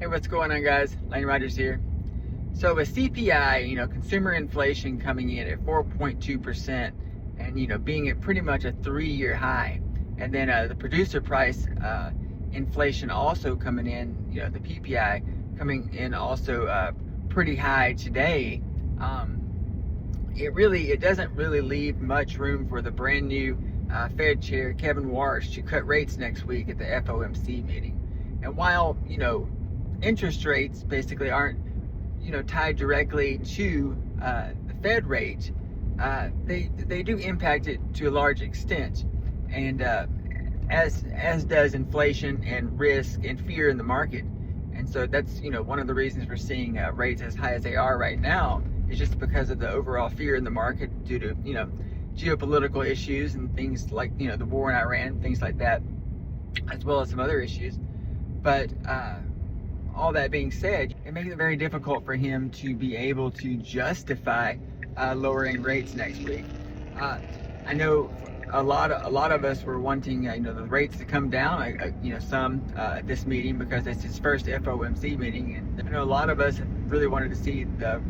Hey, what's going on, guys? Lane Rogers here. So with CPI, consumer inflation coming in at 4.2%, and being at pretty much a 3-year high, and then the producer price inflation also coming in, the PPI coming in also pretty high today. It doesn't really leave much room for the brand new Fed Chair Kevin Warsh to cut rates next week at the FOMC meeting. And while interest rates basically aren't tied directly to the Fed rate, they do impact it to a large extent, and as does inflation and risk and fear in the market. And so that's one of the reasons we're seeing rates as high as they are right now, is just because of the overall fear in the market due to geopolitical issues and things like the war in Iran, things like that, as well as some other issues. But all that being said, it makes it very difficult for him to be able to justify lowering rates next week. I know a lot of us were wanting the rates to come down. Some at this meeting, because it's his first FOMC meeting, and I know a lot of us really wanted to see the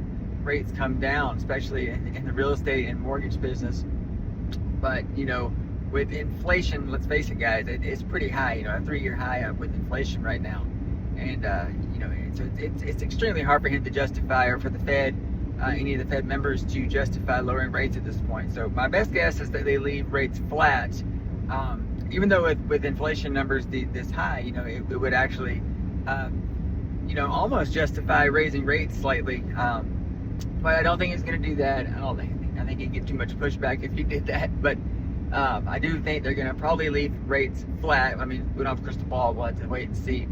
rates come down, especially in the real estate and mortgage business. But with inflation, let's face it, guys, it's pretty high. A 3-year high with inflation right now. And it's extremely hard for him to justify, or for the Fed, any of the Fed members to justify lowering rates at this point. So my best guess is that they leave rates flat. Even though with inflation numbers this high, it would actually, almost justify raising rates slightly. But I don't think he's going to do that. I think he'd get too much pushback if he did that. But I do think they're going to probably leave rates flat. I mean, we don't have a crystal ball. We'll have to wait and see.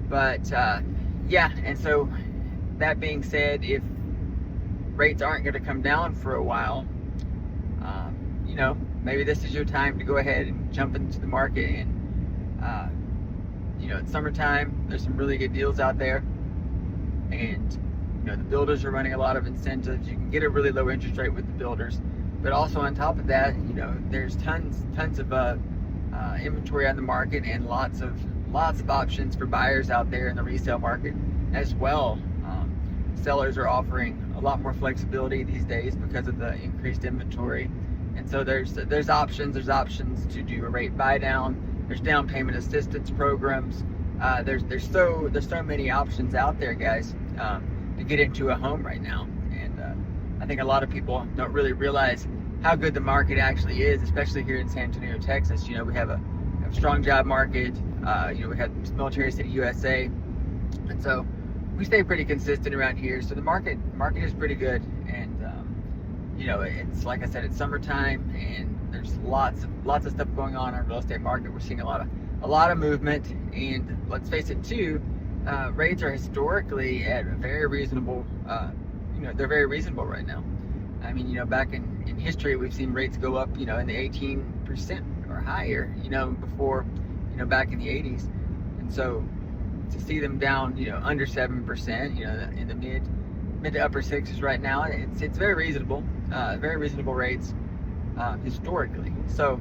But yeah, and so that being said, if rates aren't going to come down for a while, maybe this is your time to go ahead and jump into the market. And it's summertime. There's some really good deals out there, and the builders are running a lot of incentives. You can get a really low interest rate with the builders, but also on top of that, there's tons of inventory on the market, and lots of options for buyers out there in the resale market as well. Sellers are offering a lot more flexibility these days because of the increased inventory, and so there's options to do a rate buy down. There's down payment assistance programs. There's so many options out there, guys, to get into a home right now. And I think a lot of people don't really realize how good the market actually is, especially here in San Antonio, Texas. We have a strong job market. We have military city USA, and so we stay pretty consistent around here. So the market is pretty good, and it's like I said, it's summertime, and there's lots of stuff going on in our real estate market. We're seeing a lot of movement, and let's face it too, rates are historically at a very reasonable. They're very reasonable right now. I mean, back in history, we've seen rates go up, in the 18% or higher, before, back in the 80s. And so to see them down, under 7%, in the mid to upper sixes right now, it's very reasonable rates historically. So,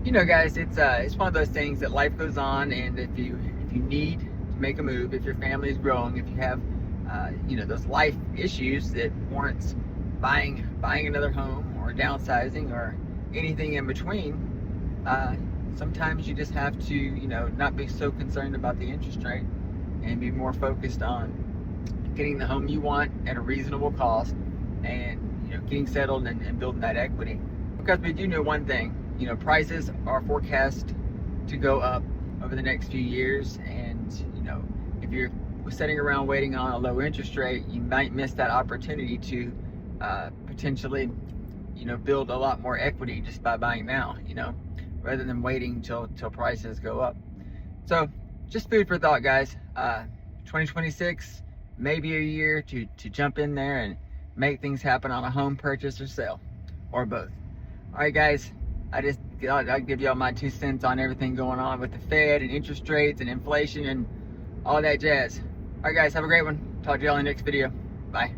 guys, it's one of those things that life goes on, and if you need to make a move, if your family is growing, if you have those life issues that warrants buying another home or downsizing or anything in between, sometimes you just have to not be so concerned about the interest rate, and be more focused on getting the home you want at a reasonable cost, and getting settled and building that equity. Because we do know one thing, prices are forecast to go up over the next few years, and if you're sitting around waiting on a low interest rate, you might miss that opportunity to potentially build a lot more equity just by buying now, rather than waiting till prices go up. So just food for thought, guys. 2026 may be a year to jump in there and make things happen on a home purchase or sale, or both. All right, guys, I'll give y'all my 2 cents on everything going on with the Fed and interest rates and inflation and all that jazz. All right, guys, have a great one. Talk to y'all in the next video. Bye.